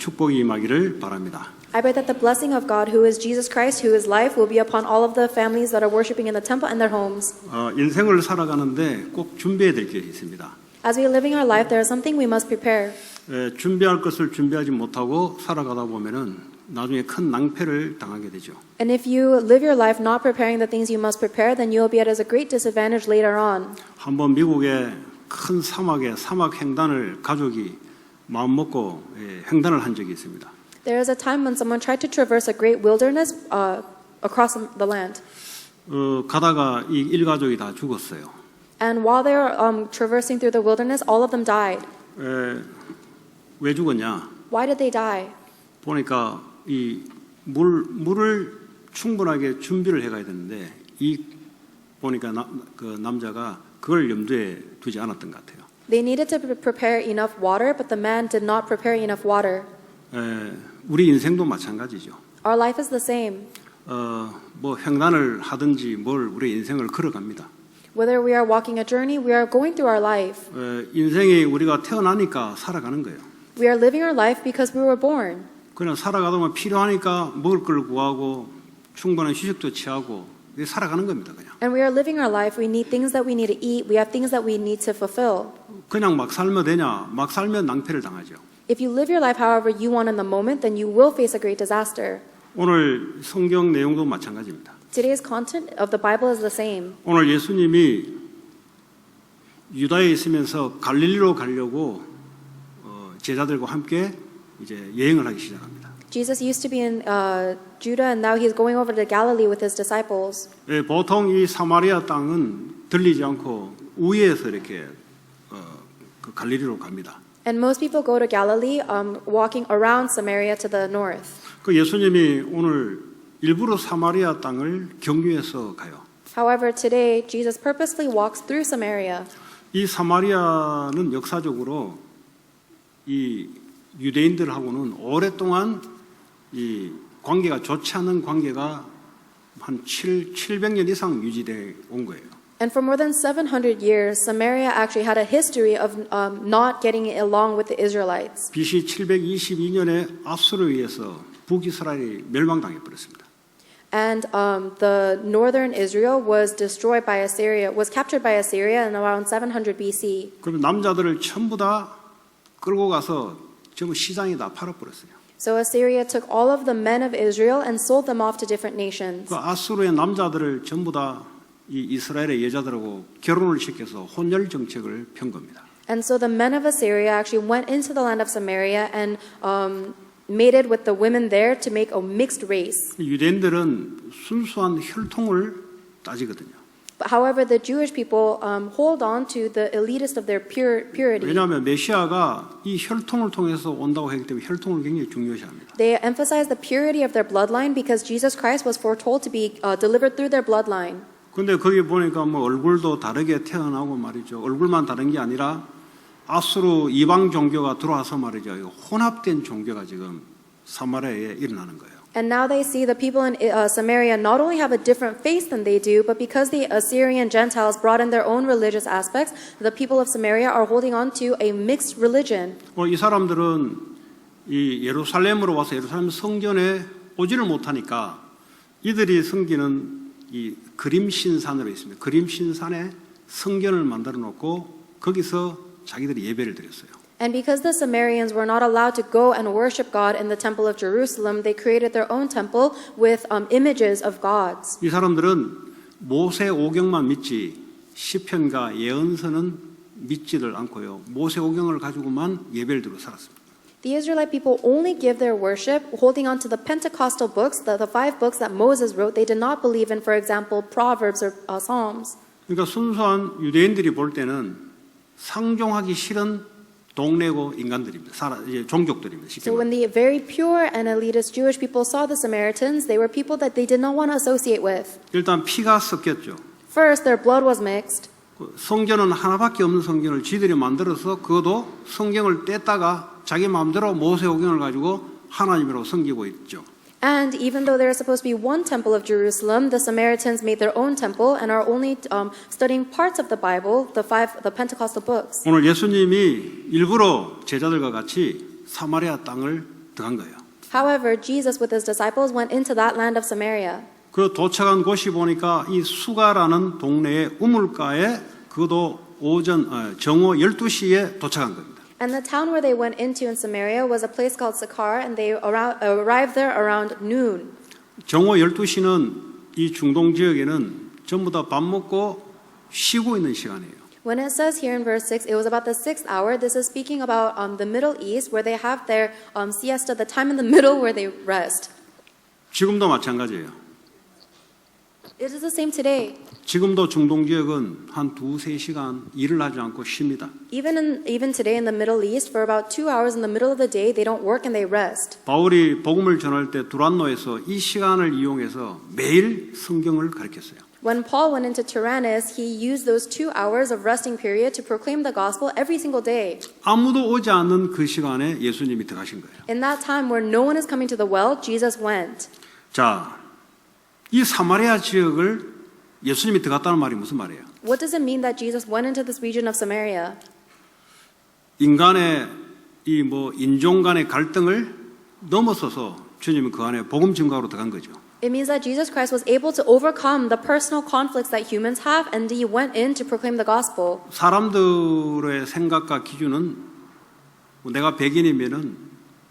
축복이 임하기를 바랍니다. I pray that the blessing of God, who is Jesus Christ, who is life, will be upon all of the families that are worshiping in the temple and their homes. 인생을 살아가는데 꼭 준비해야 될 게 있습니다. As we are living our life, there is something we must prepare. 준비할 것을 준비하지 못하고 살아가다 보면은 나중에 큰 낭패를 당하게 되죠. And if you live your life not preparing the things you must prepare, then you will be at a great disadvantage later on. 한번 미국의 큰 사막에 사막 횡단을 가족이 마음 먹고 횡단을 한 적이 있습니다. There is a time when someone tried to traverse a great wilderness across the land. 가다가 이 일가족이 다 죽었어요. And while they were traversing through the wilderness, all of them died. 왜 죽었냐? Why did they die? 보니까 이 물을 충분하게 준비를 해가야 되는데 보니까 그 남자가 그걸 염두에 두지 않았던 것 같아요. They needed to prepare enough water, but the man did not prepare enough water. 우리 인생도 마찬가지죠. Our life is the same. 뭐 횡단을 하든지 뭘 우리 인생을 걸어갑니다. Whether we are walking a journey, we are going through our life. 인생이 우리가 태어나니까 살아가는 거예요. We are living our life because we were born. 그냥 살아가다 보면 필요하니까 먹을 걸 구하고 충분한 휴식도 취하고 살아가는 겁니다. 그냥. And we are living our life. We need things that we need to eat. We have things that we need to fulfill. 그냥 막 살면 되냐? 막 살면 낭패를 당하죠. If you live your life however you want in the moment, then you will face a great disaster. 오늘 성경 내용도 마찬가지입니다. Today's content of the Bible is the same. 오늘 예수님이 유다에 있으면서 갈릴리로 가려고 제자들과 함께 이제 여행을 하기 시작합니다. Jesus used to be in Judah, and now he's going over to Galilee with his disciples. 보통 이 사마리아 땅은 들리지 않고 우회해서 이렇게 그 갈릴리로 갑니다. And most people go to Galilee, walking around Samaria to the north. 그 예수님이 오늘 일부러 사마리아 땅을 경유해서 가요. However, today Jesus purposely walks through Samaria. 이 사마리아는 역사적으로 이 유대인들하고는 오랫동안 이 관계가 좋지 않은 관계가 한 700년 이상 유지돼 온 거예요. And for more than 700 years, Samaria actually had a history of not getting along with the Israelites. BC 722년에 아수르에 의해서 북이스라엘이 멸망당해 버렸습니다. And the northern Israel was destroyed by Assyria, was captured by Assyria in around 700 BC. 그러면 남자들을 전부 다 끌고 가서 전부 시장에 다 팔아버렸어요. So Assyria took all of the men of Israel and sold them off to different nations. 그 아수르의 남자들을 전부 다 이 이스라엘의 여자들하고 결혼을 시켜서 혼혈 정책을 편 겁니다. And so the men of Assyria actually went into the land of Samaria and mated with the women there to make a mixed race. 유대인들은 순수한 혈통을 따지거든요. But however, the Jewish people hold on to the elitist of their purity. 왜냐하면 메시아가 이 혈통을 통해서 온다고 했기 때문에 혈통을 굉장히 중요시합니다. They emphasize the purity of their bloodline because Jesus Christ was foretold to be delivered through their bloodline. 근데 거기 보니까 뭐 얼굴도 다르게 태어나고 말이죠. 얼굴만 다른 게 아니라 아수르 이방 종교가 들어와서 말이죠. 혼합된 종교가 지금 사마리아에 일어나는 거예요. And now they see the people in Samaria not only have a different faith than they do, but because the Assyrian Gentiles brought in their own religious aspects, the people of Samaria are holding on to a mixed religion. 이 사람들은 이 예루살렘으로 와서 예루살렘 성전에 오지를 못하니까 이들이 섬기는 이 그림신산으로 있습니다. 그림신산에 성전을 만들어 놓고 거기서 자기들이 예배를 드렸어요. And because the Samaritans were not allowed to go and worship God in the temple of Jerusalem, they created their own temple with images of gods. 이 사람들은 모세 오경만 믿지 시편과 예언서는 믿지를 않고요. 모세 오경을 가지고만 예배를 드리고 살았습니다. The Israelite people only give their worship holding on to the Pentecostal books, the 5 books that Moses wrote. They did not believe in, for example, Proverbs or Psalms. 그러니까 순수한 유대인들이 볼 때는 상종하기 싫은 동네고 인간들입니다. 종족들입니다. 쉽게 So when the very pure and elitist Jewish people saw the Samaritans, they were people that they did not want to associate with. 일단 피가 섞였죠. First, their blood was mixed. 성전은 하나밖에 없는 성전을 지들이 만들어서 그것도 성경을 뗐다가 자기 마음대로 모세오경을 가지고 하나님으로 섬기고 있죠. And even though there is supposed to be one temple of Jerusalem, the Samaritans made their own temple and are only studying parts of the Bible, the Pentecostal books. 오늘 예수님이 일부러 제자들과 같이 사마리아 땅을 들어간 거예요. However, Jesus with his disciples went into that land of Samaria. 그 도착한 곳이 보니까 이 수가라는 동네의 우물가에 그도 정오 12시에 도착한 겁니다. And the town where they went into in Samaria was a place called Sychar, and they arrived there around noon. 정오 12시는 이 중동 지역에는 전부 다 밥 먹고 쉬고 있는 시간이에요. When it says here in verse 6, it was about the 6th hour, this is speaking about the Middle East, where they have their siesta, the time in the middle where they rest. 지금도 마찬가지예요. It is the same today. 지금도 중동 지역은 한 2-3시간 일을 하지 않고 쉽니다. Even today in the Middle East, for about 2 hours in the middle of the day, they don't work and they rest. 바울이 복음을 전할 때 두란노에서 이 시간을 이용해서 매일 성경을 가르쳤어요. When Paul went into Tyrannus, he used those 2 hours of resting period to proclaim the gospel every single day. 아무도 오지 않는 그 시간에 예수님이 들어가신 거예요. In that time where no one is coming to the well, Jesus went. 자, 이 사마리아 지역을 예수님이 들어갔다는 말이 무슨 말이에요? What does it mean that Jesus went into this region of Samaria? 인간의 이 인종 간의 갈등을 넘어서서 주님은 그 안에 복음 증거로 들어간 거죠. It means that Jesus Christ was able to overcome the personal conflicts that humans have, and he went in to proclaim the gospel. 사람들의 생각과 기준은 내가 백인이면은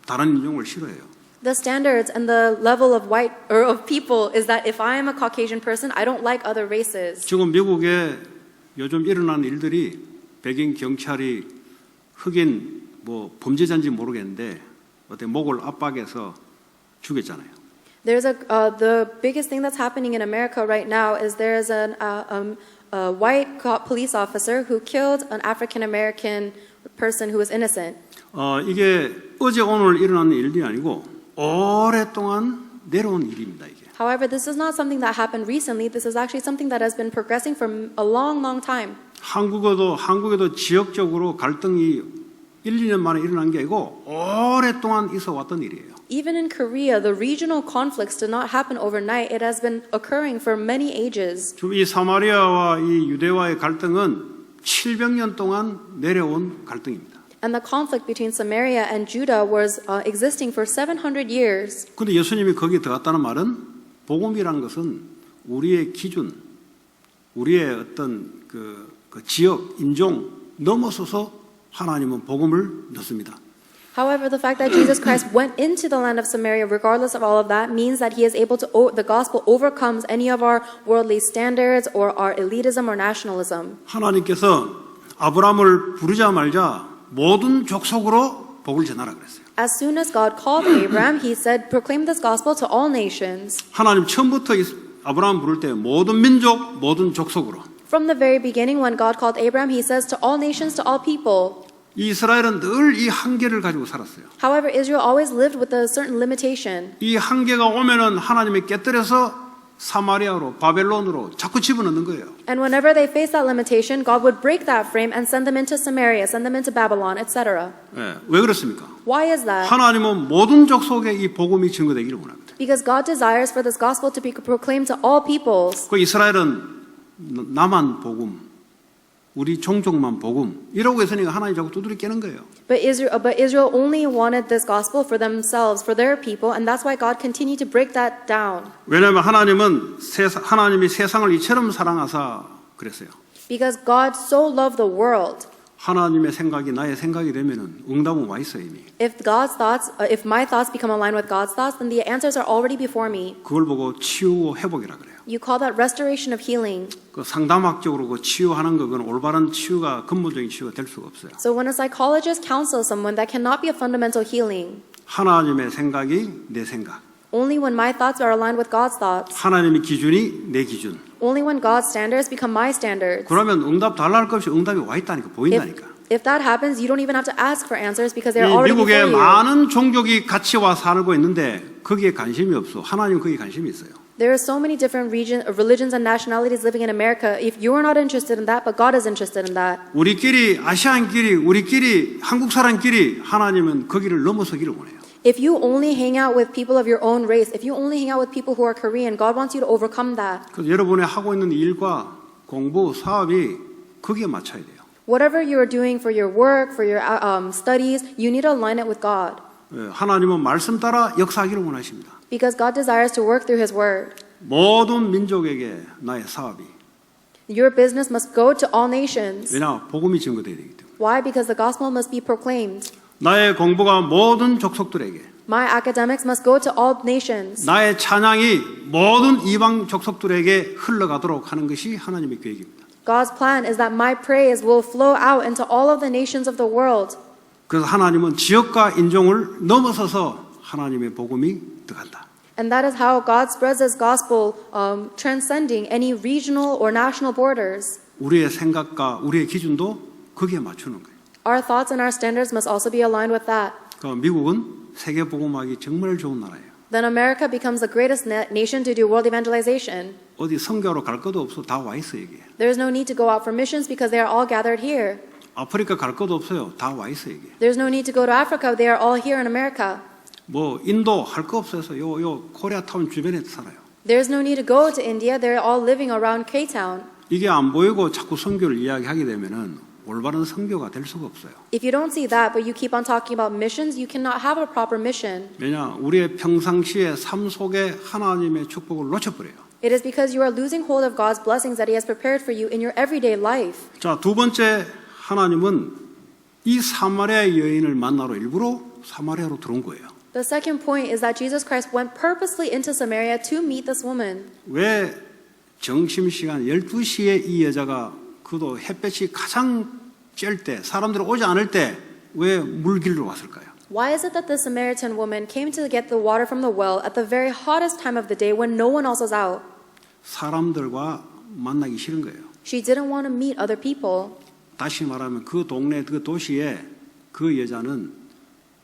다른 인종을 싫어해요. The standards and the level of white or of people is that if I am a Caucasian person, I don't like other races. 지금 미국에 요즘 일어나는 일들이 백인 경찰이 흑인 범죄자인지 모르겠는데 어때 목을 압박해서 죽였잖아요. There's the biggest thing that's happening in America right now is there's a white police officer who killed an African American person who was innocent. 이게 어제 오늘 일어나는 일이 아니고 오랫동안 내려온 일입니다. 이게. However, this is not something that happened recently. This is actually something that has been progressing for a long, long time. 한국에도 지역적으로 갈등이 1-2년 만에 일어난 게 아니고 오랫동안 있어 왔던 일이에요. Even in Korea, the regional conflicts did not happen overnight. It has been occurring for many ages. 이 사마리아와 이 유대와의 갈등은 700년 동안 내려온 갈등입니다. And the conflict between Samaria and Judah was existing for 700 years. 그런데 예수님이 거기에 들어갔다는 말은 복음이라는 것은 우리의 기준, 우리의 어떤 그 지역, 인종 넘어서서 하나님은 복음을 넣습니다. However, the fact that Jesus Christ went into the land of Samaria, regardless of all of that, means that he is able to, the gospel overcomes any of our worldly standards or our elitism or nationalism. 하나님께서 아브라함을 부르자 말자 모든 족속으로 복을 전하라 그랬어요. As soon as God called Abraham, he said, proclaim this gospel to all nations. 하나님 처음부터 아브라함 부를 때 모든 민족, 모든 족속으로. From the very beginning, when God called Abraham, he says to all nations, to all people. 이스라엘은 늘 이 한계를 가지고 살았어요. However, Israel always lived with a certain limitation. 이 한계가 오면은 하나님이 깨뜨려서 사마리아로 바벨론으로 자꾸 집어넣는 거예요. And whenever they faced that limitation, God would break that frame and send them into Samaria, send them into Babylon, etc. 예, 왜 그렇습니까? Why is that? 하나님은 모든 족속에 이 복음이 증거되기를 원합니다. Because God desires for this gospel to be proclaimed to all peoples. 그 이스라엘은 나만 복음, 우리 종족만 복음 이러고 있으니까 하나님 자꾸 두드려 깨는 거예요. But Israel only wanted this gospel for themselves, for their people, and that's why God continued to break that down. 왜냐하면 하나님이 세상을 이처럼 사랑하사 그랬어요. Because God so loved the world. 하나님의 생각이 나의 생각이 되면은 응답은 와 있어 이미. If if my thoughts become aligned with God's thoughts, then the answers are already before me. 그걸 보고 치유고 회복이라 그래요. You call that restoration of healing. 그 상담학적으로 그 치유하는 거는 올바른 치유가 근본적인 치유가 될 수가 없어요. So when a psychologist counsels someone, that cannot be a fundamental healing. 하나님의 생각이 내 생각. Only when my thoughts are aligned with God's thoughts. 하나님의 기준이 내 기준. Only when God's standards become my standards. 그러면 응답 달라 할 것 없이 응답이 와 있다니까 보인다니까. If that happens, you don't even have to ask for answers because they're already before 미국에 you. 많은 종족이 같이 와 살고 있는데 거기에 관심이 없어. 하나님은 거기에 관심이 있어요. There are so many different religions and nationalities living in America. If you are not interested in that, but God is interested in that. 우리끼리 아시안끼리 우리끼리 한국 사람끼리 하나님은 거기를 넘어서기를 원해요. If you only hang out with people of your own race, if you only hang out with people who are Korean, God wants you to overcome that. 그래서 여러분이 하고 있는 일과 공부, 사업이 거기에 맞춰야 돼요. Whatever you are doing for your work, for your studies, you need to align it with God. 하나님은 말씀 따라 역사하기를 원하십니다. Because God desires to work through His Word. 모든 민족에게 나의 사업이. Your business must go to all nations. 왜냐? 복음이 증거되어야 되기 때문에. Why? Because the gospel must be proclaimed. 나의 공부가 모든 족속들에게, My academics must go to all nations. 나의 찬양이 모든 이방 족속들에게 흘러가도록 하는 것이 하나님의 계획입니다. God's plan is that my praise will flow out into all of the nations of the world. 그래서 하나님은 지역과 인종을 넘어서서 하나님의 복음이 들어간다. And that is how God spreads His gospel, transcending any regional or national borders. 우리의 생각과 우리의 기준도 거기에 맞추는 거예요. Our thoughts and our standards must also be aligned with that. 그러니까 미국은 세계 복음하기 정말 좋은 나라예요. Then America becomes the greatest nation to do world evangelization. 어디 선교로 갈 것도 없어. 다 와 있어 여기에. There is no need to go out for missions because they are all gathered here. 아프리카 갈 것도 없어요. 다 와 있어 여기에. There's no need to go to Africa. They are all here in America. 뭐 인도 할 거 없어서 요 코리아타운 주변에 살아요. There's no need to go to India. They're all living around K-Town. 이게 안 보이고 자꾸 선교를 이야기하게 되면은 올바른 선교가 될 수가 없어요. If you don't see that, but you keep on talking about missions, you cannot have a proper mission. 왜냐? 우리의 평상시의 삶 속에 하나님의 축복을 놓쳐버려요. It is because you are losing hold of God's blessings that He has prepared for you in your everyday life. 자, 두 번째 하나님은 이 사마리아 여인을 만나러 일부러 사마리아로 들어온 거예요. The second point is that Jesus Christ went purposely into Samaria to meet this woman. 왜 점심시간 12시에 이 여자가 그도 햇볕이 가장 쬐을 때 사람들이 오지 않을 때 왜 물길로 왔을까요? Why is it that the Samaritan woman came to get the water from the well at the very hottest time of the day when no one else was out? 사람들과 만나기 싫은 거예요. She didn't want to meet other people. 다시 말하면 그 동네 그 도시에 그 여자는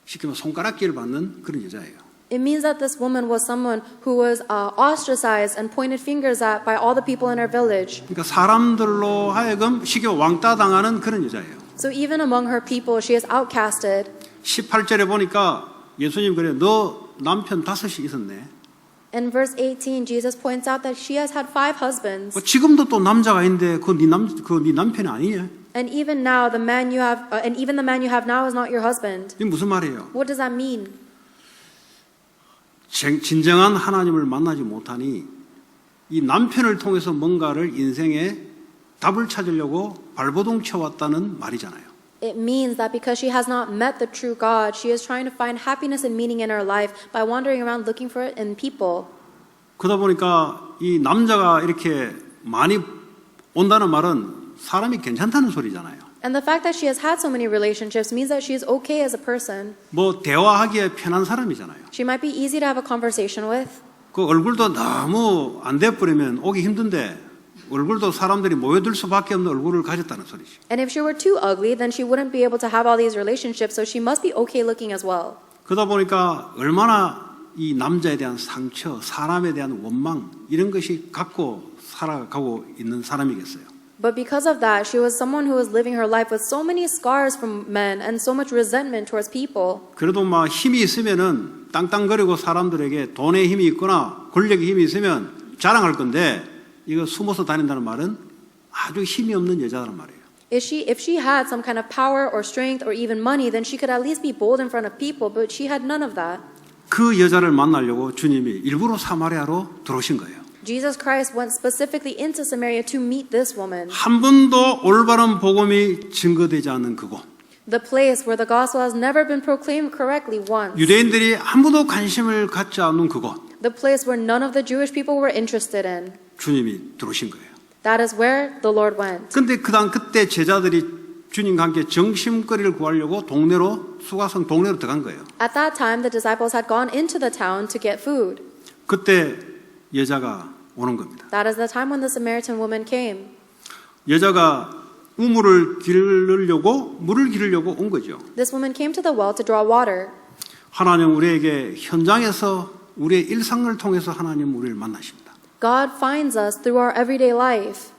쉽게 말하면 손가락질 받는 그런 여자예요. It means that this woman was someone who was ostracized and pointed fingers at by all the people in her village. 그러니까 사람들로 하여금 쉽게 왕따 당하는 그런 여자예요. So even among her people, she is outcasted. 18절에 보니까 예수님 그래 너 남편 5이 있었네. In verse 18, Jesus points out that she has had 5 husbands. 지금도 또 남자가 있는데 그 네 남편이 아니냐? And even now, the man you have, and even the man you have now is not your husband. 이게 무슨 말이에요? What does that mean? 진정한 하나님을 만나지 못하니 이 남편을 통해서 뭔가를 인생에 답을 찾으려고 발버둥 쳐왔다는 말이잖아요. It means that because she has not met the true God, she is trying to find happiness and meaning in her life by wandering around looking for it in people. 그러다 보니까 이 남자가 이렇게 많이 온다는 말은 사람이 괜찮다는 소리잖아요. And the fact that she has had so many relationships means that she is okay as a person. 뭐 대화하기에 편한 사람이잖아요. She might be easy to have a conversation with. 그 얼굴도 너무 안 돼버리면 오기 힘든데 얼굴도 사람들이 모여들 수밖에 없는 얼굴을 가졌다는 소리죠. And if she were too ugly, then she wouldn't be able to have all these relationships, so she must be okay looking as well. 그러다 보니까 얼마나 이 남자에 대한 상처, 사람에 대한 원망 이런 것이 갖고 살아가고 있는 사람이겠어요. But because of that, she was someone who was living her life with so many scars from men and so much resentment towards people. 그래도 막 힘이 있으면은 땅땅거리고 사람들에게 돈의 힘이 있거나 권력의 힘이 있으면 자랑할 건데 이거 숨어서 다닌다는 말은 아주 힘이 없는 여자란 말이에요. If she had some kind of power or strength or even money, then she could at least be bold in front of people, but she had none of that. 그 여자를 만나려고 주님이 일부러 사마리아로 들어오신 거예요. Jesus Christ went specifically into Samaria to meet this woman. 한 번도 올바른 복음이 증거되지 않는 그곳. The place where the gospel has never been proclaimed correctly once. 유대인들이 아무도 관심을 갖지 않는 그곳. The place where none of the Jewish people were interested in. 주님이 들어오신 거예요. That is where the Lord went. 근데 그때 제자들이 주님과 함께 정심거리를 구하려고 수가성 동네로 들어간 거예요. At that time, the disciples had gone into the town to get food. 그때 여자가 오는 겁니다. That is the time when the Samaritan woman came. 여자가 물을 기르려고 온 거죠. This woman came to the well to draw water. 하나님 우리에게 현장에서 우리의 일상을 통해서 하나님 우리를 만나십니다. God finds us through our everyday life.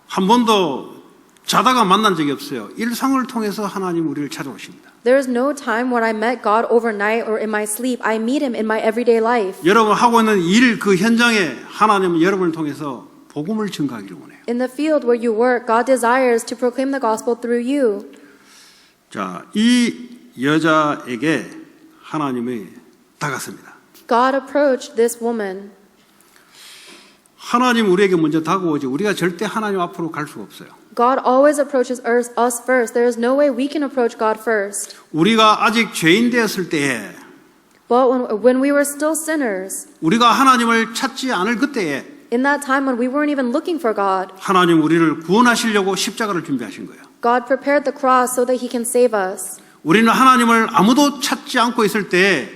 한 번도 자다가 만난 적이 없어요. 일상을 통해서 하나님 우리를 찾아오십니다. There is no time when I met God overnight or in my sleep. I meet Him in my everyday life. 여러분 하고 있는 일 그 현장에 하나님은 여러분을 통해서 복음을 증거하기를 원해요. In the field where you work, God desires to proclaim the gospel through you. 자, 이 여자에게 하나님이 다가섭니다. God approached this woman. 하나님 우리에게 먼저 다가오지 우리가 절대 하나님 앞으로 갈 수가 없어요. God always approaches us first. There is no way we can approach God first. 우리가 아직 죄인 되었을 때에 But when we were still sinners, 우리가 하나님을 찾지 않을 그때에 in that time when we weren't even looking for God, 하나님 우리를 구원하시려고 십자가를 준비하신 거예요. God prepared the cross so that He can save us. 우리는 하나님을 아무도 찾지 않고 있을 때에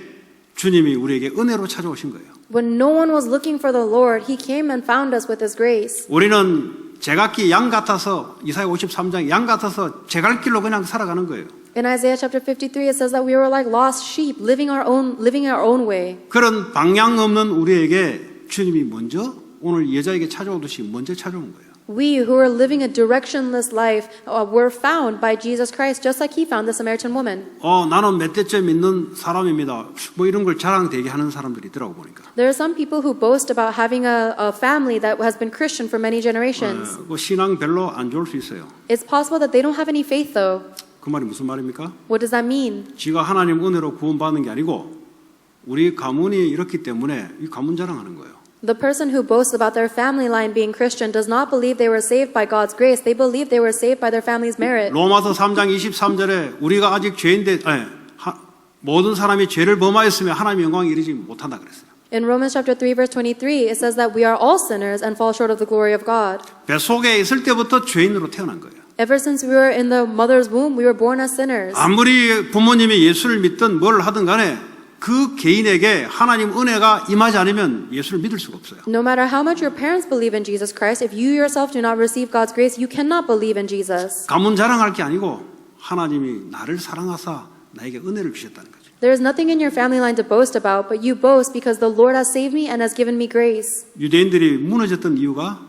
주님이 우리에게 은혜로 찾아오신 거예요. When no one was looking for the Lord, He came and found us with His grace. 우리는 제각기 양 같아서 이사야 53장 양 같아서 제갈 길로 그냥 살아가는 거예요. In Isaiah chapter 53, it says that we were like lost sheep, living our own way. 그런 방향 없는 우리에게 주님이 먼저 오늘 여자에게 찾아오듯이 먼저 찾아온 거예요. We who are living a directionless life were found by Jesus Christ, just like He found the Samaritan woman. 나는 몇 대째 믿는 사람입니다. 뭐 이런 걸 자랑되게 하는 사람들이 있더라고 보니까. There are some people who boast about having a family that has been Christian for many generations. 그 신앙 별로 안 좋을 수 있어요. It's possible that they don't have any faith, though. 그 말이 무슨 말입니까? What does that mean? 지가 하나님 은혜로 구원받는 게 아니고 우리 가문이 이렇기 때문에 이 가문 자랑하는 거예요. The person who boasts about their family line being Christian does not believe they were saved by God's grace. They believe they were saved by their family's merit. 로마서 3장 23절에 우리가 아직 죄인데 모든 사람이 죄를 범하였으며 하나님의 영광에 이르지 못한다 그랬어요. In Romans chapter 3 verse 23, it says that we are all sinners and fall short of the glory of God. 뱃속에 있을 때부터 죄인으로 태어난 거예요. Ever since we were in the mother's womb, we were born as sinners. 아무리 부모님이 예수를 믿든 뭘 하든 간에 그 개인에게 하나님 은혜가 임하지 않으면 예수를 믿을 수가 없어요. No matter how much your parents believe in Jesus Christ, if you yourself do not receive God's grace, you cannot believe in Jesus. 가문 자랑할 게 아니고 하나님이 나를 사랑하사 나에게 은혜를 주셨다는 거죠. There is nothing in your family line to boast about, but you boast because the Lord has saved me and has given me grace. 유대인들이 무너졌던 이유가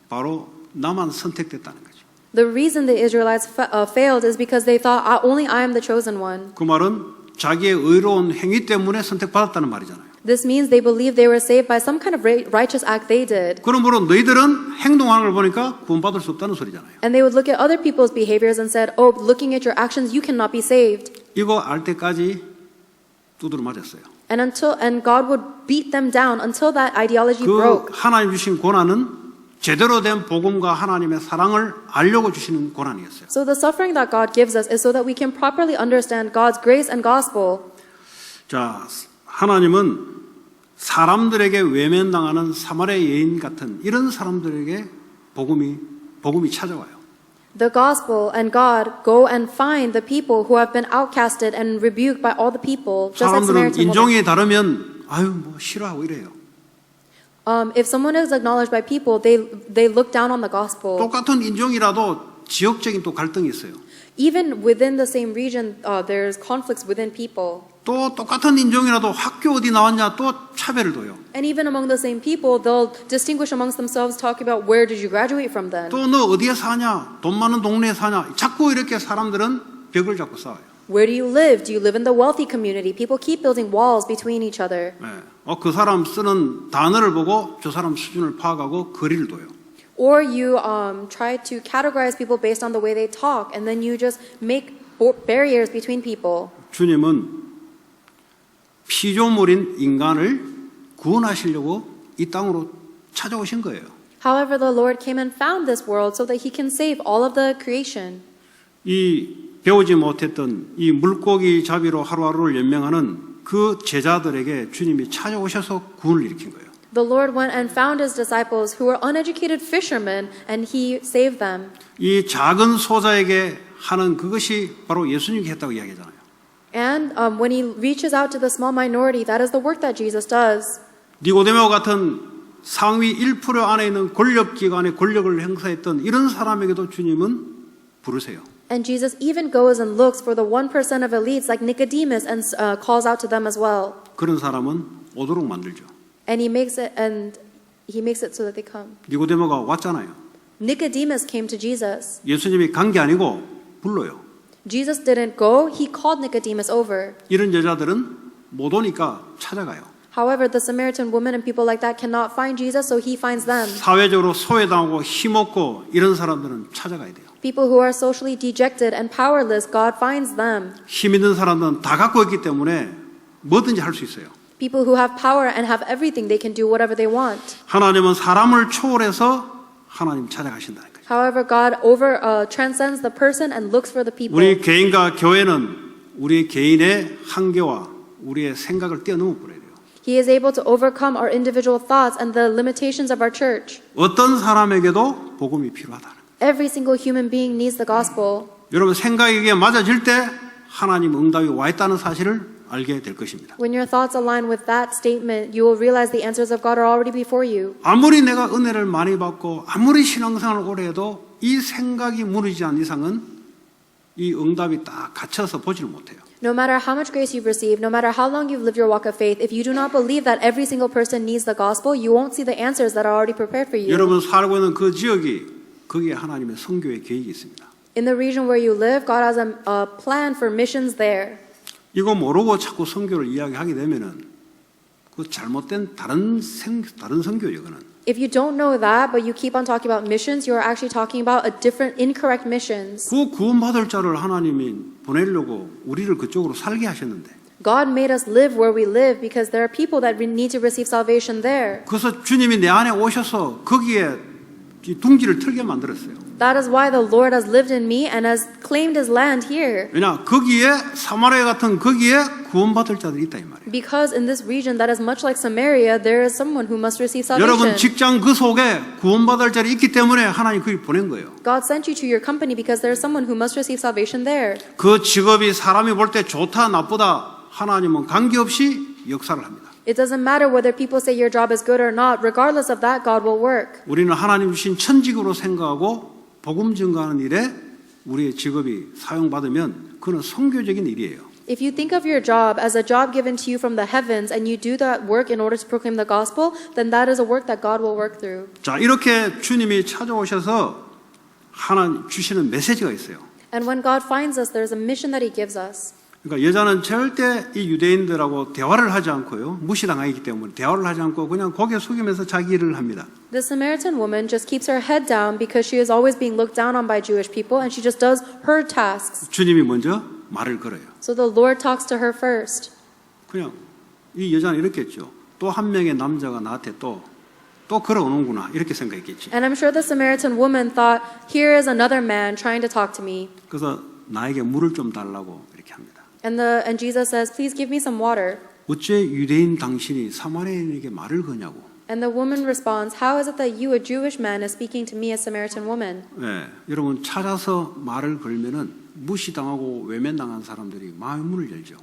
바로 나만 선택됐다는 거죠. The reason the Israelites failed is because they thought only I am the chosen one. 그 말은 자기의 의로운 행위 때문에 선택받았다는 말이잖아요. This means they believed they were saved by some kind of righteous act they did. 그러므로 너희들은 행동하는 걸 보니까 구원받을 수 없다는 소리잖아요. And they would look at other people's behaviors and said, "Oh, looking at your actions, you cannot be saved." 이거 알 때까지 두드러 맞았어요. And God would beat them down until that ideology 그 broke. 하나님 주신 고난은 제대로 된 복음과 하나님의 사랑을 알려고 주시는 고난이었어요. So the suffering that God gives us is so that we can properly understand God's grace and gospel. 자, 하나님은 사람들에게 외면당하는 사마리아 여인 같은 이런 사람들에게 복음이 찾아와요. The gospel and God go and find the people who have been outcasted and rebuked by all the people, just like 사람들은 Samaritan woman. 인종이 다르면 아유 뭐 싫어하고 이래요. If someone is acknowledged by people, they look down on the gospel. 똑같은 인종이라도 지역적인 또 갈등이 있어요. Even within the same region, there's conflicts within people. 또 똑같은 인종이라도 학교 어디 나왔냐 또 차별을 둬요. And even among the same people, they'll distinguish amongst themselves, talking about where did you graduate from then? 또 너 어디에 사냐? 돈 많은 동네에 사냐? 자꾸 이렇게 사람들은 벽을 잡고 싸워요. Where do you live? Do you live in the wealthy community? People keep building walls between each other. 네. 그 사람 쓰는 단어를 보고 저 사람 수준을 파악하고 거리를 둬요. Or you try to categorize people based on the way they talk, and then you just make barriers between people. 주님은 피조물인 인간을 구원하시려고 이 땅으로 찾아오신 거예요. However, the Lord came and found this world so that He can save all of the creation. 이 배우지 못했던 이 물고기 잡이로 하루하루를 연명하는 그 제자들에게 주님이 찾아오셔서 구원을 일으킨 거예요. The Lord went and found His disciples who were uneducated fishermen, and He saved them. 이 작은 소자에게 하는 그것이 바로 예수님이 했다고 이야기하잖아요. And when He reaches out to the small minority, that is the work that Jesus does. 니고데모 같은 상위 1% 안에 있는 권력기관의 권력을 행사했던 이런 사람에게도 주님은 부르세요. And Jesus even goes and looks for the 1% of elites like Nicodemus and calls out to them as well. 그런 사람은 오도록 만들죠. And he makes it so that they come. 니고데모가 왔잖아요. Nicodemus came to Jesus. 예수님이 간 게 아니고 불러요. Jesus didn't go, He called Nicodemus over. 이런 여자들은 못 오니까 찾아가요. However, the Samaritan woman and people like that cannot find Jesus, so He finds them. 사회적으로 소외당하고 힘없고 이런 사람들은 찾아가야 돼요. People who are socially dejected and powerless, God finds them. 힘 있는 사람들은 다 갖고 있기 때문에 뭐든지 할 수 있어요. People who have power and have everything, they can do whatever they want. 하나님은 사람을 초월해서 하나님 찾아가신다는 거죠. However, God transcends the person and looks for the people. 우리 개인과 교회는 우리 개인의 한계와 우리의 생각을 뛰어넘어 버려야 돼요. He is able to overcome our individual thoughts and the limitations of our church. 어떤 사람에게도 복음이 필요하다는 거예요. Every single human being needs the gospel. 여러분 생각이 이게 맞아질 때 하나님 응답이 와 있다는 사실을 알게 될 것입니다. When your thoughts align with that statement, you will realize the answers of God are already before you. 아무리 내가 은혜를 많이 받고 아무리 신앙생활을 오래 해도 이 생각이 무너지지 않는 이상은 이 응답이 딱 갇혀서 보지를 못해요. No matter how much grace you've received, no matter how long you've lived your walk of faith, if you do not believe that every single person needs the gospel, you won't see the answers that are already prepared for you. 여러분 살고 있는 그 지역이 거기에 하나님의 선교의 계획이 있습니다. In the region where you live, God has a plan for missions there. 이거 모르고 자꾸 선교를 이야기하게 되면은 그 잘못된 다른 선교예요, 이거는. If you don't know that, but you keep on talking about missions, you are actually talking about a different, incorrect missions. 그 구원받을 자를 하나님이 보내려고 우리를 그쪽으로 살게 하셨는데. God made us live where we live because there are people that need to receive salvation there. 그래서 주님이 내 안에 오셔서 거기에 이 둥지를 틀게 만들었어요. That is why the Lord has lived in me and has claimed His land here. 왜냐 거기에 사마리아 같은 거기에 구원받을 자들이 있다 이 말이에요. Because in this region that is much like Samaria, there is someone who must receive 여러분 salvation. 직장 그 속에 구원받을 자들이 있기 때문에 하나님 그를 보낸 거예요. God sent you to your company because there is someone who must receive salvation there. 그 직업이 사람이 볼 때 좋다 나쁘다 하나님은 관계없이 역사를 합니다. It doesn't matter whether people say your job is good or not. Regardless of that, God will work. 우리는 하나님 주신 천직으로 생각하고 복음 증거하는 일에 우리의 직업이 사용받으면 그는 선교적인 일이에요. If you think of your job as a job given to you from the heavens and you do that work in order to proclaim the gospel, then that is a work that God will work through. 자, 이렇게 주님이 찾아오셔서 하나님 주시는 메시지가 있어요. And when God finds us, there is a mission that He gives us. 그러니까 여자는 절대 이 유대인들하고 대화를 하지 않고요. 무시당하기 때문에 대화를 하지 않고 그냥 고개 숙이면서 자기 일을 합니다. The Samaritan woman just keeps her head down because she is always being looked down on by Jewish people and she just does her tasks. 주님이 먼저 말을 걸어요. So the Lord talks to her first. 그냥 이 여자는 이렇게 했죠. 또 한 명의 남자가 나한테 또 걸어오는구나 이렇게 생각했겠지. And I'm sure the Samaritan woman thought, here is another man trying to talk to me. 그래서 나에게 물을 좀 달라고 이렇게 합니다. And Jesus says, please give me some water. 어째 유대인 당신이 사마리아인에게 말을 거냐고. And the woman responds, how is it that you, a Jewish man, is speaking to me, a Samaritan woman? 네, 여러분 찾아서 말을 걸면은 무시당하고 외면당한 사람들이 마음의 문을 열죠.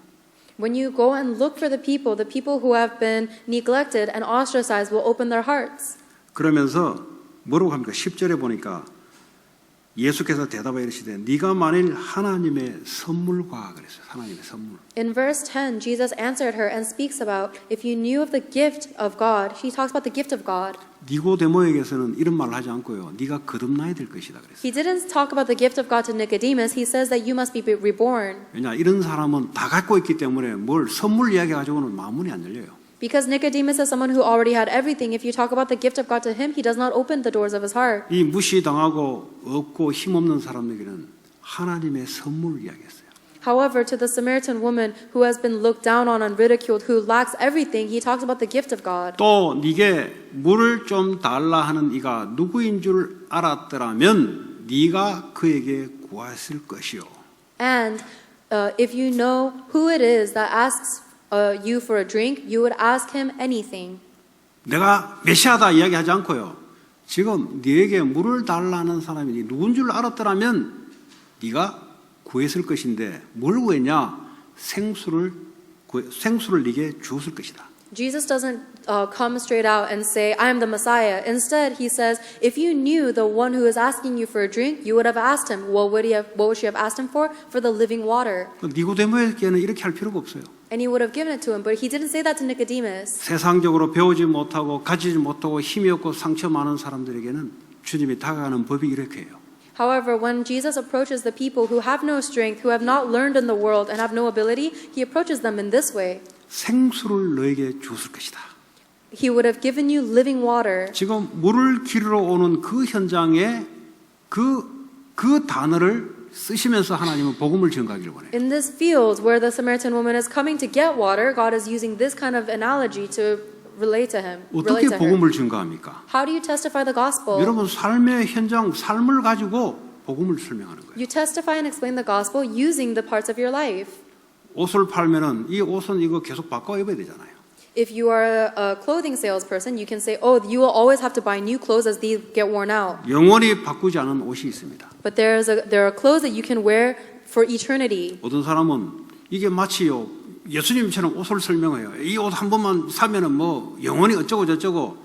When you go and look for the people who have been neglected and ostracized will open their hearts. 그러면서 뭐라고 합니까? 10절에 보니까 예수께서 대답하여 이르시되 네가 만일 하나님의 선물과 그랬어요. 하나님의 선물. In verse 10, Jesus answered her and speaks about if you knew of the gift of God. He talks about the gift of God. 니고데모에게서는 이런 말을 하지 않고요. 네가 거듭나야 될 것이다 그랬어요. He didn't talk about the gift of God to Nicodemus. He says that you must be reborn. 왜냐 이런 사람은 다 갖고 있기 때문에 뭘 선물 이야기 가지고는 마음문이 안 열려요. Because Nicodemus is someone who already had everything. If you talk about the gift of God to him, he does not open the doors of his heart. 이 무시당하고 없고 힘없는 사람에게는 하나님의 선물을 이야기했어요. However, to the Samaritan woman who has been looked down on and ridiculed, who lacks everything, he talks about the gift of God. 또 네게 물을 좀 달라 하는 이가 누구인 줄 알았더라면 네가 그에게 구했을 것이요. And if you know who it is that asks you for a drink, you would ask him anything. 내가 메시아다 이야기하지 않고요. 지금 네게 물을 달라는 사람이 누군 줄 알았더라면 네가 구했을 것인데 뭘 구했냐? 생수를 네게 주었을 것이다. Jesus doesn't come straight out and say, I am the Messiah. Instead, he says, if you knew the one who is asking you for a drink, you would have asked him. What would she have asked him for? For the living water. 니고데모에게는 이렇게 할 필요가 없어요. And he would have given it to him, but he didn't say that to Nicodemus. 세상적으로 배우지 못하고 가지지 못하고 힘이 없고 상처 많은 사람들에게는 주님이 다가가는 법이 이렇게 해요. However, when Jesus approaches the people who have no strength, who have not learned in the world and have no ability, he approaches them in this way. 생수를 너에게 주었을 것이다. He would have given you living water. 지금 물을 기르러 오는 그 현장에 그 단어를 쓰시면서 하나님은 복음을 전가하기를 원해요. In this field where the Samaritan woman is coming to get water, God is using this kind of analogy to relate to him. 어떻게 Relate to her. 복음을 전가합니까? How do you testify the gospel? 여러분 삶의 현장, 삶을 가지고 복음을 설명하는 거예요. You testify and explain the gospel using the parts of your life. 옷을 팔면은 이 옷은 이거 계속 바꿔 입어야 되잖아요. If you are a clothing salesperson, you can say, oh, you will always have to buy new clothes as these get worn out. 영원히 바꾸지 않은 옷이 있습니다. But there are clothes that you can wear for eternity. 어떤 사람은 이게 마치요 예수님처럼 옷을 설명해요. 이 옷 한 번만 사면은 뭐 영원히 어쩌고 저쩌고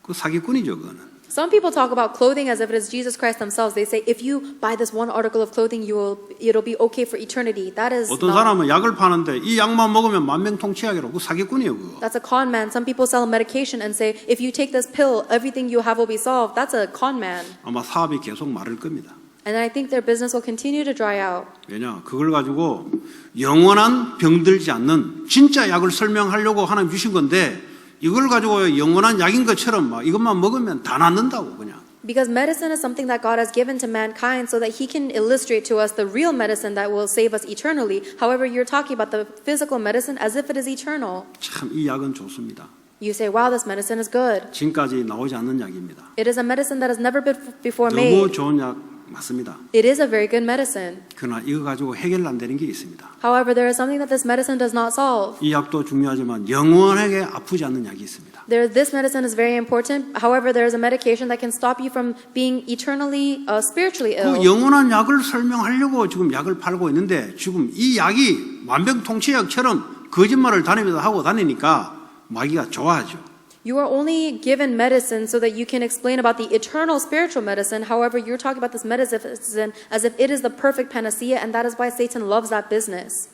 그 사기꾼이죠 그거는. Some people talk about clothing as if it is Jesus Christ themselves. They say, if you buy this one article of clothing, it'll be okay for eternity. That is 어떤 not. 사람은 약을 파는데 이 약만 먹으면 만병통치약이라고 그 사기꾼이에요 그거. That's a con man. Some people sell medication and say, if you take this pill, everything you have will be solved. That's a con man. 아마 사업이 계속 마를 겁니다. And I think their business will continue to dry out. 왜냐 그걸 가지고 영원한 병들지 않는 진짜 약을 설명하려고 하나님 주신 건데 이걸 가지고 영원한 약인 것처럼 막 이것만 먹으면 다 낫는다고 그냥. Because medicine is something that God has given to mankind so that He can illustrate to us the real medicine that will save us eternally. However, you're talking about the physical medicine as if it is eternal. 참 이 약은 좋습니다. You say, wow, this medicine is good. 지금까지 나오지 않는 약입니다. It is a medicine that has never been before 너무 made. 좋은 약 맞습니다. It is a very good medicine. 그러나 이거 가지고 해결 안 되는 게 있습니다. However, there is something that this medicine does not solve. 이 약도 중요하지만 영원하게 아프지 않는 약이 있습니다. This medicine is very important. However, there is a medication that can stop you from being eternally, spiritually ill. 그 영원한 약을 설명하려고 지금 약을 팔고 있는데 지금 이 약이 만병통치약처럼 거짓말을 다니면서 하고 다니니까 마귀가 좋아하죠. You are only given medicine so that you can explain about the eternal spiritual medicine. However, you're talking about this medicine as if it is the perfect panacea, and that is why Satan loves that business.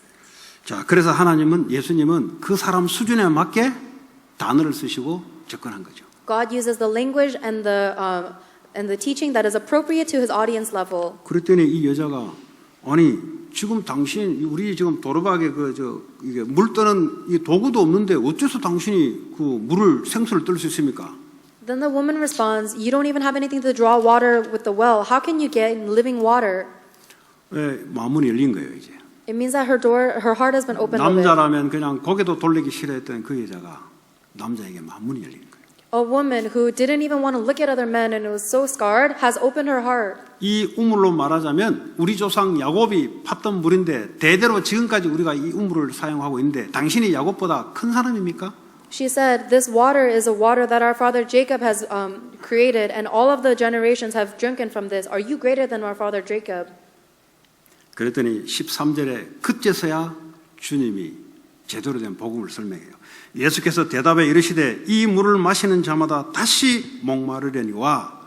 자, 그래서 예수님은 그 사람 수준에 맞게 단어를 쓰시고 접근한 거죠. God uses the language and the teaching that is appropriate to his audience level. 그랬더니 이 여자가 아니 지금 당신 우리 지금 도르박에 이게 물 떠는 이 도구도 없는데 어째서 당신이 그 물을 생수를 뜰 수 있습니까? Then the woman responds, "You don't even have anything to draw water with the well. How can you get living water?" 마음문이 열린 거예요 이제. It means that her heart has been opened a bit. 남자라면 그냥 고개도 돌리기 싫어했던 그 여자가 남자에게 마음문이 열린 거예요. A woman who didn't even want to look at other men and was so scarred has opened her heart. 이 우물로 말하자면 우리 조상 야곱이 팠던 물인데 대대로 지금까지 우리가 이 우물을 사용하고 있는데 당신이 야곱보다 큰 사람입니까? She said, "This water is a water that our father Jacob has created, and all of the generations have drunken from this. Are you greater than our father Jacob?" 그랬더니 13절에 그때서야 주님이 제대로 된 복음을 설명해요. 예수께서 대답에 이르시되 이 물을 마시는 자마다 다시 목마르려니와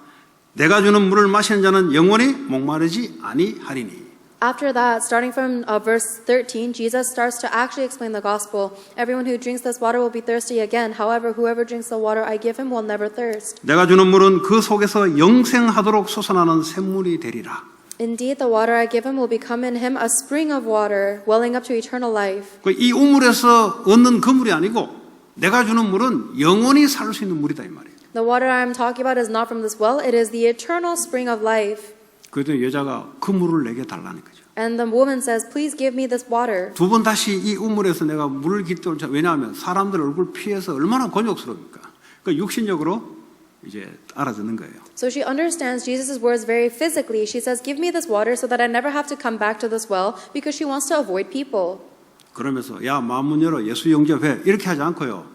내가 주는 물을 마시는 자는 영원히 목마르지 아니하리니. After that, starting from verse 13, Jesus starts to actually explain the gospel. Everyone who drinks this water will be thirsty again. However, whoever drinks the water I give him will never thirst. 내가 주는 물은 그 속에서 영생하도록 솟아나는 샘물이 되리라. Indeed, the water I give him will become in him a spring of water, welling up to eternal life. 이 우물에서 얻는 그 물이 아니고 내가 주는 물은 영원히 살 수 있는 물이다 이 말이에요. The water I'm talking about is not from this well, it is the eternal spring of life. 그랬더니 여자가 그 물을 내게 달라는 거죠. And the woman says, "Please give me this water." 두 번 다시 이 우물에서 내가 물을 깃도록 왜냐하면 사람들 얼굴 피해서 얼마나 곤욕스러웁니까? 그러니까 육신적으로 이제 알아듣는 거예요. So she understands Jesus' words very physically. She says, "Give me this water so that I never have to come back to this well," because she wants to avoid people. 그러면서 야 마음문 열어 예수 영접해 이렇게 하지 않고요.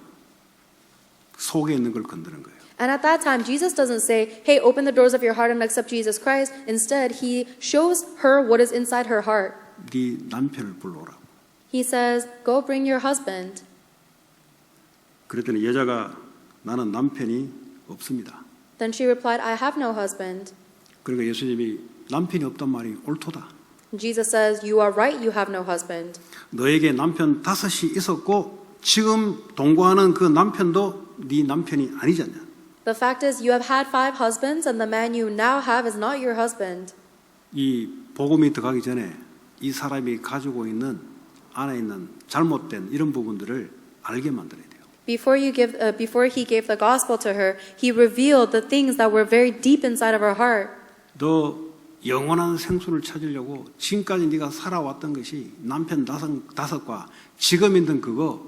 속에 있는 걸 건드는 거예요. And at that time, Jesus doesn't say, "Hey, open the doors of your heart and accept Jesus Christ." Instead, he shows her what is inside her heart. 네 남편을 불러오라. He says, "Go bring your husband." 그랬더니 여자가 나는 남편이 없습니다. Then she replied, "I have no husband." 그러니까 예수님이 남편이 없단 말이 옳도다. Jesus says, "You are right, you have no husband." 너에게 남편 5이 있었고 지금 동거하는 그 남편도 네 남편이 아니잖냐. The fact is, you have had 5 husbands, and the man you now have is not your husband. 이 복음이 들어가기 전에 이 사람이 가지고 있는 안에 있는 잘못된 이런 부분들을 알게 만들어야 돼요. Before he gave the gospel to her, he revealed the things that were very deep inside of her heart. 너 영원한 생수를 찾으려고 지금까지 네가 살아왔던 것이 남편 다섯과 지금 있는 그거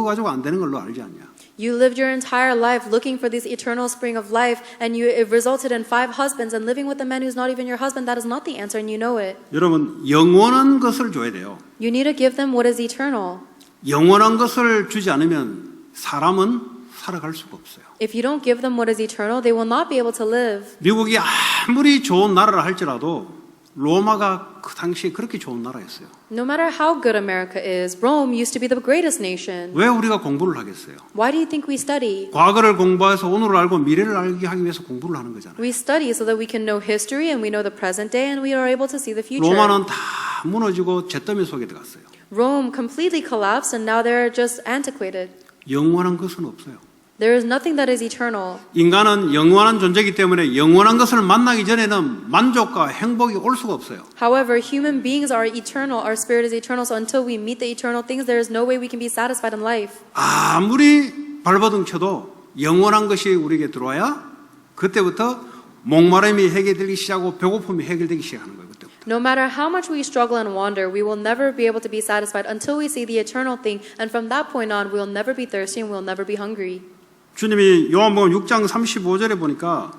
가지고 안 되는 걸로 알지 않냐? You lived your entire life looking for this eternal spring of life, and it resulted in 5 husbands and living with a man who's not even your husband. That is not the answer, and you know it. 여러분, 영원한 것을 줘야 돼요. You need to give them what is eternal. 영원한 것을 주지 않으면 사람은 살아갈 수가 없어요. If you don't give them what is eternal, they will not be able to live. 미국이 아무리 좋은 나라라 할지라도 로마가 그 당시에 그렇게 좋은 나라였어요. No matter how good America is, Rome used to be the greatest nation. 왜 우리가 공부를 하겠어요? Why do you think we study? 과거를 공부해서 오늘을 알고 미래를 알게 하기 위해서 공부를 하는 거잖아요. We study so that we can know history and we know the present day and we are able to see the future. 로마는 다 무너지고 잿더미 속에 들어갔어요. Rome completely collapsed and now they're just antiquated. 영원한 것은 없어요. There is nothing that is eternal. 인간은 영원한 존재이기 때문에 영원한 것을 만나기 전에는 만족과 행복이 올 수가 없어요. However, human beings are eternal. Our spirit is eternal. So until we meet the eternal things, there is no way we can be satisfied in life. 아무리 발버둥 쳐도 영원한 것이 우리에게 들어와야 그때부터 목마름이 해결되기 시작하고 배고픔이 해결되기 시작하는 거예요. 그때부터. No matter how much we struggle and wander, we will never be able to be satisfied until we see the eternal thing. And from that point on, we will never be thirsty and we will never be hungry. 주님이 요한복음 6장 35절에 보니까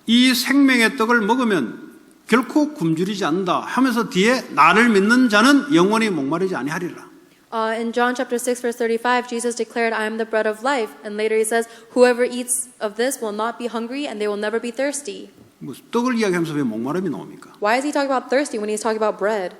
이 생명의 떡을 먹으면 결코 굶주리지 않는다 하면서 뒤에 나를 믿는 자는 영원히 목마르지 아니하리라. In John chapter 6 verse 35, Jesus declared, I am the bread of life. And later he says, whoever eats of this will not be hungry and they will never be thirsty. 뭐 떡을 이야기하면서 왜 목마름이 나옵니까? Why is he talking about thirsty when he's talking about bread?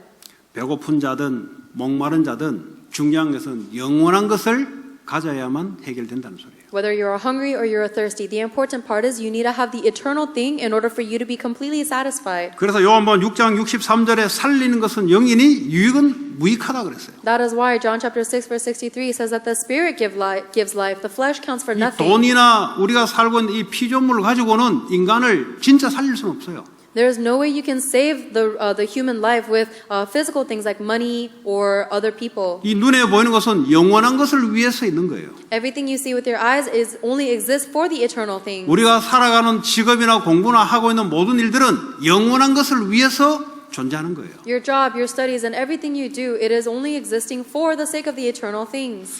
배고픈 자든 목마른 자든 중요한 것은 영원한 것을 가져야만 해결된다는 소리예요. Whether you're hungry or you're thirsty, the important part is you need to have the eternal thing in order for you to be completely satisfied. 그래서 요한복음 6장 63절에 살리는 것은 영이니 유익은 무익하다 그랬어요. That is why John chapter 6 verse 63 says that the spirit gives life, the flesh counts for 이 nothing. 돈이나 우리가 살고 있는 이 피조물을 가지고는 인간을 진짜 살릴 수는 없어요. There is no way you can save the human life with physical things like money or other people. 이 눈에 보이는 것은 영원한 것을 위해서 있는 거예요. Everything you see with your eyes is only exists for the eternal thing. 우리가 살아가는 직업이나 공부나 하고 있는 모든 일들은 영원한 것을 위해서 존재하는 거예요. Your job, your studies, and everything you do, it is only existing for the sake of the eternal things.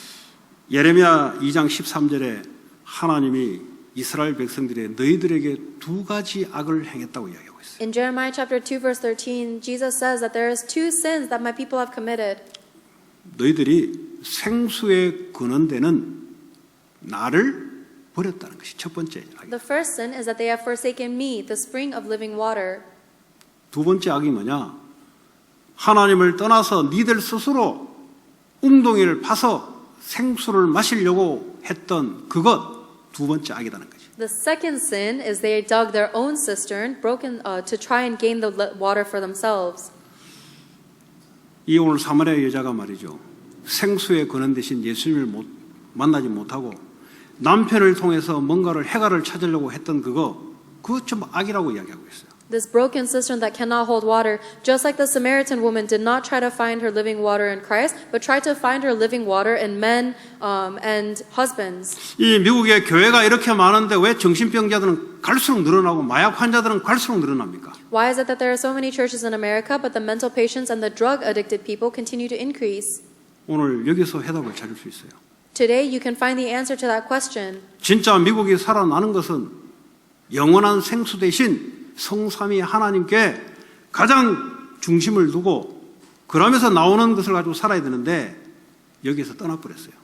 예레미야 2장 13절에 하나님이 이스라엘 백성들의 너희들에게 2가지 악을 행했다고 이야기하고 있어요. In Jeremiah chapter 2 verse 13, Jesus says that there is 2 sins that my people have committed. 너희들이 생수에 거는 데는 나를 버렸다는 것이 첫 번째 악이에요. The first sin is that they have forsaken me, the spring of living water. 두 번째 악이 뭐냐? 하나님을 떠나서 니들 스스로 웅덩이를 파서 생수를 마시려고 했던 그것 두 번째 악이라는 거죠. The second sin is they dug their own cistern, to try and gain the water for themselves. 이 오늘 사마리아 여자가 말이죠. 생수에 거는 대신 예수님을 만나지 못하고 남편을 통해서 뭔가를 해가를 찾으려고 했던 그거 좀 악이라고 이야기하고 있어요. This broken cistern that cannot hold water, just like the Samaritan woman did not try to find her living water in Christ, but tried to find her living water in men and husbands. 이 미국의 교회가 이렇게 많은데 왜 정신병자들은 갈수록 늘어나고 마약 환자들은 갈수록 늘어납니까? Why is it that there are so many churches in America, but the mental patients and the drug-addicted people continue to increase? 오늘 여기서 해답을 찾을 수 있어요. Today, you can find the answer to that question. 진짜 미국이 살아나는 것은 영원한 생수 대신 성삼위 하나님께 가장 중심을 두고 그러면서 나오는 것을 가지고 살아야 되는데 여기에서 떠나버렸어요.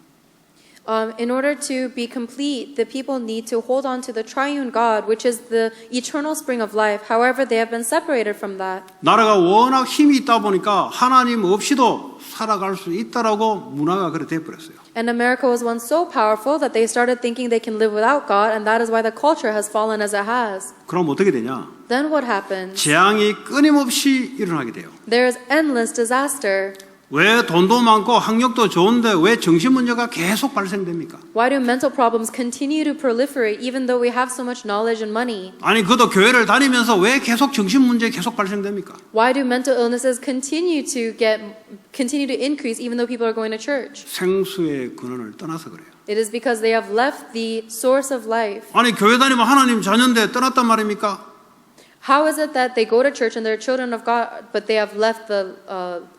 In order to be complete, the people need to hold on to the triune God, which is the eternal spring of life. However, they have been separated from that. 나라가 워낙 힘이 있다 보니까 하나님 없이도 살아갈 수 있다라고 문화가 그렇게 돼버렸어요. And America was once so powerful that they started thinking they can live without God, and that is why the culture has fallen as it has. 그럼 어떻게 되냐? Then what happens? 재앙이 끊임없이 일어나게 돼요. There is endless disaster. 왜 돈도 많고 학력도 좋은데 왜 정신 문제가 계속 발생됩니까? Why do mental problems continue to proliferate even though we have so much knowledge and money? 아니 그것도 교회를 다니면서 왜 계속 정신 문제 계속 발생됩니까? Why do mental illnesses continue to increase even though people are going to church? 생수의 근원을 떠나서 그래요. It is because they have left the source of life. 아니 교회 다니면 하나님 자녀인데 떠났단 말입니까? How is it that they go to church and they're children of God, but they have left the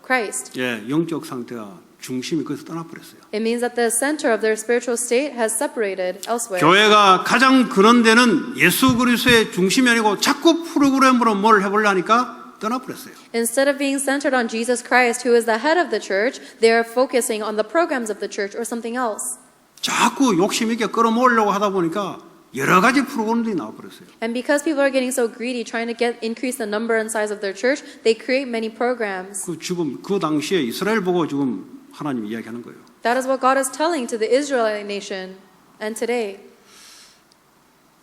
Christ? 예, 영적 상태가 중심이 거기서 떠나버렸어요. It means that the center of their spiritual state has separated elsewhere. 교회가 가장 그런 데는 예수 그리스도의 중심이 아니고 자꾸 프로그램으로 뭘 해보려니까 떠나버렸어요. Instead of being centered on Jesus Christ, who is the head of the church, they are focusing on the programs of the church or something else. 자꾸 욕심 있게 끌어모으려고 하다 보니까 여러 가지 프로그램들이 나와버렸어요. And because people are getting so greedy, trying to increase the number and size of their church, they create many programs. 지금 그 당시에 이스라엘 보고 지금 하나님 이야기하는 거예요. That is what God is telling to the Israelite nation and today.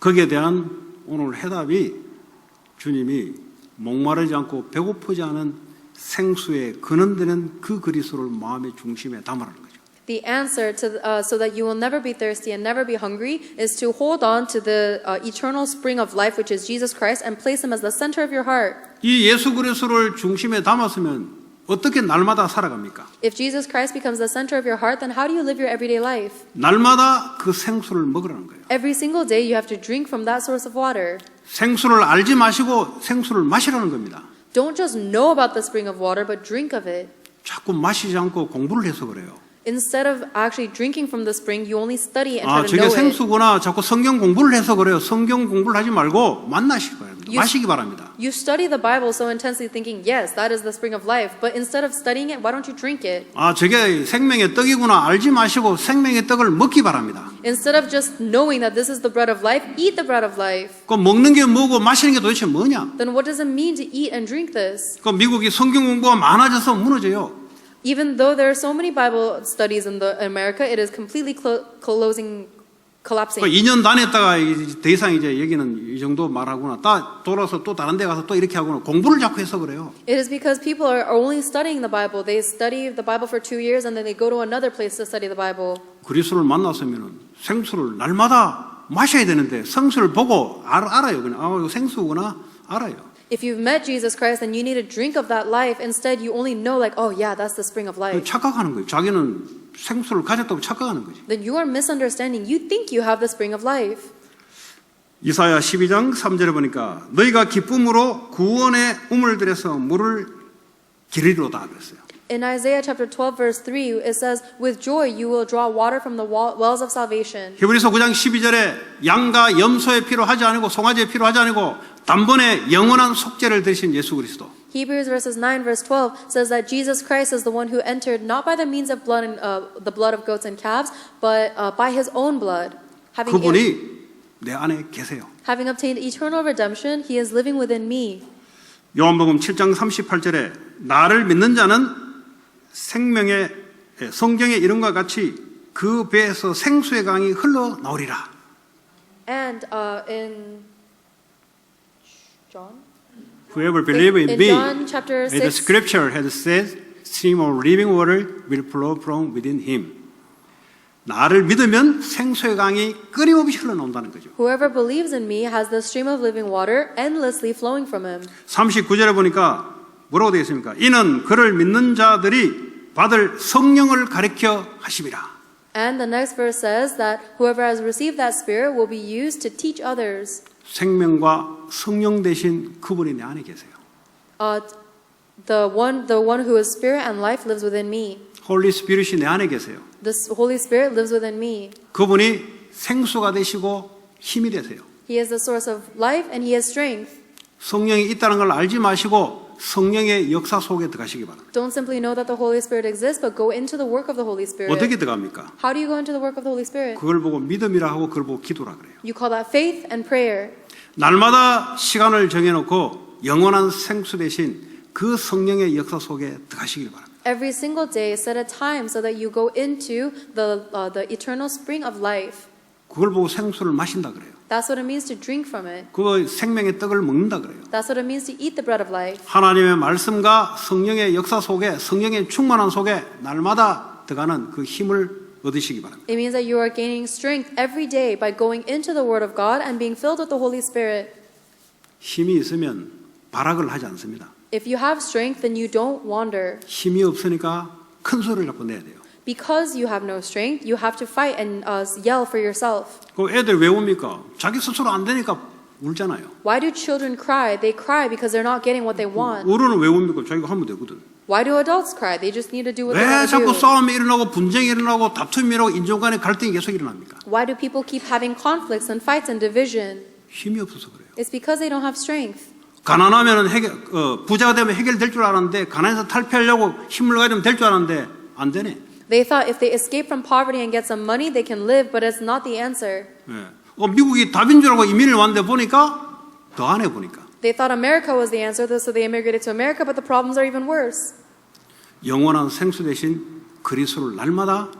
거기에 대한 오늘 해답이 주님이 목마르지 않고 배고프지 않은 생수에 근원되는 그 그리스도를 마음의 중심에 담으라는 거죠. The answer to so that you will never be thirsty and never be hungry is to hold on to the eternal spring of life, which is Jesus Christ, and place Him as the center of your heart. 이 예수 그리스도를 중심에 담았으면 어떻게 날마다 살아갑니까? If Jesus Christ becomes the center of your heart, then how do you live your everyday life? 날마다 그 생수를 먹으라는 거예요. Every single day you have to drink from that source of water. 생수를 알지 마시고 생수를 마시라는 겁니다. Don't just know about the spring of water, but drink of it. 자꾸 마시지 않고 공부를 해서 그래요. Instead of actually drinking from the spring, you only study and 아, try to 저게 know it. 생수구나. 자꾸 성경 공부를 해서 그래요. 성경 공부를 하지 말고 만나시기 바랍니다. 마시기 바랍니다. You study the Bible so intensely thinking, yes, that is the spring of life. But instead of studying it, why don't you drink it? 아, 저게 생명의 떡이구나. 알지 마시고 생명의 떡을 먹기 바랍니다. Instead of just knowing that this is the bread of life, eat the bread of life. 그 먹는 게 뭐고 마시는 게 도대체 뭐냐? Then what does it mean to eat and drink this? 그 미국이 성경 공부가 많아져서 무너져요. Even though there are so many Bible studies in America, it is completely collapsing. 그 2년 다녔다가 더 이상 이제 여기는 이 정도 말하구나. 돌아서 또 다른 데 가서 또 이렇게 하구나. 공부를 자꾸 해서 그래요. It is because people are only studying the Bible. They study the Bible for 2 years and then they go to another place to study the Bible. 그리스도를 만났으면은 생수를 날마다 마셔야 되는데 생수를 보고 알아요. 그냥 이거 생수구나 알아요. If you've met Jesus Christ, then you need to drink of that life. Instead, you only know like, oh yeah, that's the spring of life. 착각하는 거예요. 자기는 생수를 가졌다고 착각하는 거지. Then you are misunderstanding. You think you have the spring of life. 이사야 12장 3절에 보니까 너희가 기쁨으로 구원의 우물들에서 물을 기르리로다 그랬어요. In Isaiah chapter 12 verse 3, it says, with joy you will draw water from the wells of salvation. 히브리서 9장 12절에 양과 염소의 피로 하지 아니고 송아지의 피로 하지 아니고 단번에 영원한 속죄를 드리신 예수 그리스도. Hebrews verses 9 verse 12 says that Jesus Christ is the one who entered not by the means of blood and the blood of goats and calves, but by His own blood. 그분이 내 안에 계세요. Having obtained eternal redemption, He is living within me. 요한복음 7장 38절에 나를 믿는 자는 생명의 성경의 이름과 같이 그 배에서 생수의 강이 흘러 나오리라. And in John? Whoever believes in In me, John chapter as the 6, scripture has said, stream of living water will flow from within him. 나를 믿으면 생수의 강이 끊임없이 흘러나온다는 거죠. whoever believes in me has the stream of living water endlessly flowing from him. 39절에 보니까 뭐라고 되어 있습니까? 이는 그를 믿는 자들이 받을 성령을 가르쳐 하심이라. And the next verse says that whoever has received that spirit will be used to teach others. 생명과 성령 대신 그분이 내 안에 계세요. The one who is spirit and life lives within me. 홀리 스피릿이 내 안에 계세요. The Holy Spirit lives within me. 그분이 생수가 되시고 힘이 되세요. He is the source of life and He has strength. 성령이 있다는 걸 알지 마시고 성령의 역사 속에 들어가시기 바랍니다. Don't simply know that the Holy Spirit exists, but go into the work of the Holy Spirit. 어떻게 들어갑니까? How do you go into the work of the Holy Spirit? 그걸 보고 믿음이라 하고 그걸 보고 기도라 그래요. You call that faith and prayer. 날마다 시간을 정해놓고 영원한 생수 대신 그 성령의 역사 속에 들어가시길 바랍니다. Every single day, set a time so that you go into the eternal spring of life. 그걸 보고 생수를 마신다 그래요. That's what it means to drink from it. 그 생명의 떡을 먹는다 그래요. That's what it means to eat the bread of life. 하나님의 말씀과 성령의 역사 속에 성령의 충만한 속에 날마다 들어가는 그 힘을 얻으시기 바랍니다. It means that you are gaining strength every day by going into the Word of God and being filled with the Holy Spirit. 힘이 있으면 발악을 하지 않습니다. If you have strength, then you don't wander. 힘이 없으니까 큰 소리를 자꾸 내야 돼요. Because you have no strength, you have to fight and yell for yourself. 그 애들 왜 옵니까? 자기 스스로 안 되니까 울잖아요. Why do children cry? They cry because they're not getting what they want. 어른은 왜 웁니까? 자기가 하면 되거든. Why do adults cry? They just need to do what they 왜 want to 자꾸 do. 싸움이 일어나고 분쟁이 일어나고 다툼이 일어나고 인종 간의 갈등이 계속 일어납니까? Why do people keep having conflicts and fights and division? 힘이 없어서 그래요. It's because they don't have strength. 가난하면 부자가 되면 해결될 줄 알았는데 가난해서 탈피하려고 힘을 가지면 될 줄 알았는데 안 되네. They thought if they escape from poverty and get some money, they can live, but it's not the answer. 예. 미국이 답인 줄 알고 이민을 왔는데 보니까 더 안 해 보니까. They thought America was the answer, so they immigrated to America, but the problems are even worse. 영원한 생수 대신 그리스도를 날마다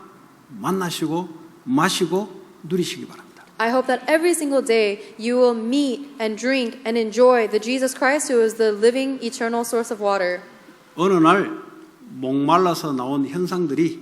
만나시고 마시고 누리시기 바랍니다. I hope that every single day you will meet and drink and enjoy the Jesus Christ who is the living eternal source of water. 어느 날 목말라서 나온 현상들이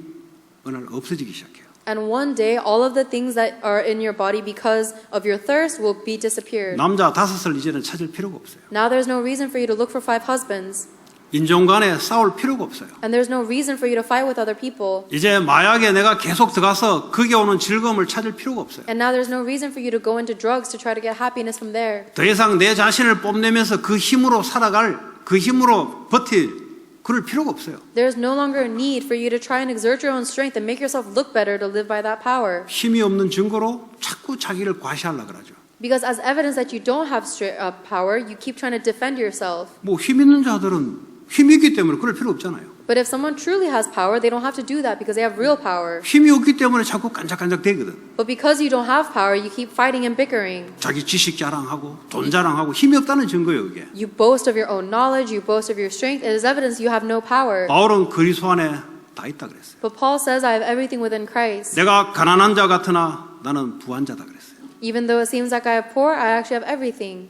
어느 날 없어지기 시작해요. And one day all of the things that are in your body because of your thirst will be disappeared. 남자 5을 이제는 찾을 필요가 없어요. Now there's no reason for you to look for 5 husbands. 인종 간에 싸울 필요가 없어요. And there's no reason for you to fight with other people. 이제 마약에 내가 계속 들어가서 거기에 오는 즐거움을 찾을 필요가 없어요. And now there's no reason for you to go into drugs to try to get happiness from there. 더 이상 내 자신을 뽐내면서 그 힘으로 살아갈, 그 힘으로 버틸 그럴 필요가 없어요. There's no longer a need for you to try and exert your own strength and make yourself look better to live by that power. 힘이 없는 증거로 자꾸 자기를 과시하려고 그러죠. Because as evidence that you don't have power, you keep trying to defend yourself. 뭐 힘 있는 자들은 힘이 있기 때문에 그럴 필요 없잖아요. But if someone truly has power, they don't have to do that because they have real power. 힘이 없기 때문에 자꾸 깐짝깐짝 대거든. But because you don't have power, you keep fighting and bickering. 자기 지식 자랑하고 돈 자랑하고 힘이 없다는 증거예요, 이게. You boast of your own knowledge, you boast of your strength. It is evidence you have no power. 바울은 그리스도 안에 다 있다 그랬어요. But Paul says, I have everything within Christ. 내가 가난한 자 같으나 나는 부한 자다 그랬어요. Even though it seems like I have poor, I actually have everything.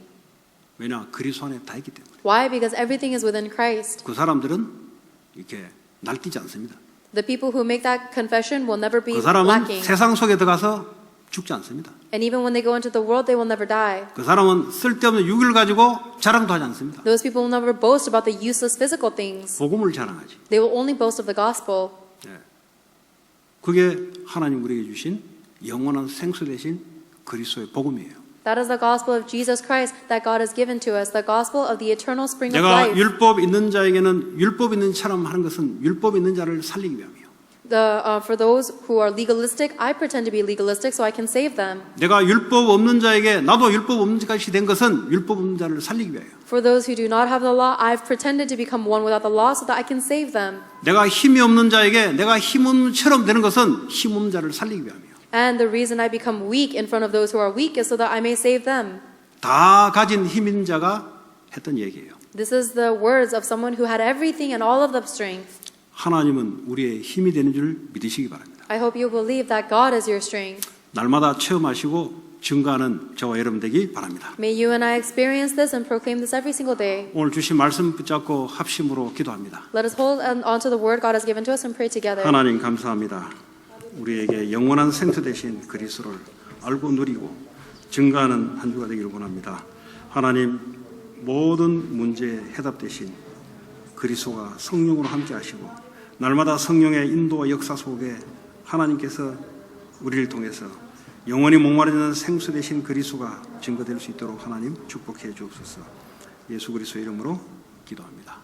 왜냐? 그리스도 안에 다 있기 때문에. Why? Because everything is within Christ. 그 사람들은 이렇게 날뛰지 않습니다. The people who make that confession will never be 그 사람은 lacking. 세상 속에 들어가서 죽지 않습니다. And even when they go into the world, they will never die. 그 사람은 쓸데없는 육을 가지고 자랑도 하지 않습니다. Those people will never boast about the useless physical things. 복음을 자랑하지. They will only boast of the gospel. 그게 하나님 우리에게 주신 영원한 생수 대신 그리스도의 복음이에요. That is the gospel of Jesus Christ that God has given to us, the gospel of the eternal spring of 내가 life. 율법 있는 자에게는 율법 있는 자처럼 하는 것은 율법 있는 자를 살리기 위함이요. For those who are legalistic, I pretend to be legalistic so I can save them. 내가 율법 없는 자에게 나도 율법 없는 자같이 된 것은 율법 없는 자를 살리기 위하여. For those who do not have the law, I've pretended to become one without the law so that I can save them. 내가 힘이 없는 자에게 내가 힘 없는 처럼 되는 것은 힘 없는 자를 살리기 위함이요. And the reason I become weak in front of those who are weak is so that I may save them. 다 가진 힘 있는 자가 했던 얘기예요. This is the words of someone who had everything and all of the strength. 하나님은 우리의 힘이 되는 줄 믿으시기 바랍니다. I hope you believe that God is your strength. 날마다 체험하시고 증거하는 저와 여러분 되기 바랍니다. May you and I experience this and proclaim this every single day. 오늘 주신 말씀 붙잡고 합심으로 기도합니다. Let us hold on to the word God has given to us and pray together. 하나님 감사합니다. 우리에게 영원한 생수 되신 그리스도를 알고 누리고 증거하는 한 주가 되기를 원합니다. 하나님 모든 문제에 해답 되신 그리스도가 성령으로 함께 하시고 날마다 성령의 인도와 역사 속에 하나님께서 우리를 통해서 영원히 목마르는 생수 되신 그리스도가 증거될 수 있도록 하나님 축복해 주옵소서. 예수 그리스도의 이름으로 기도합니다.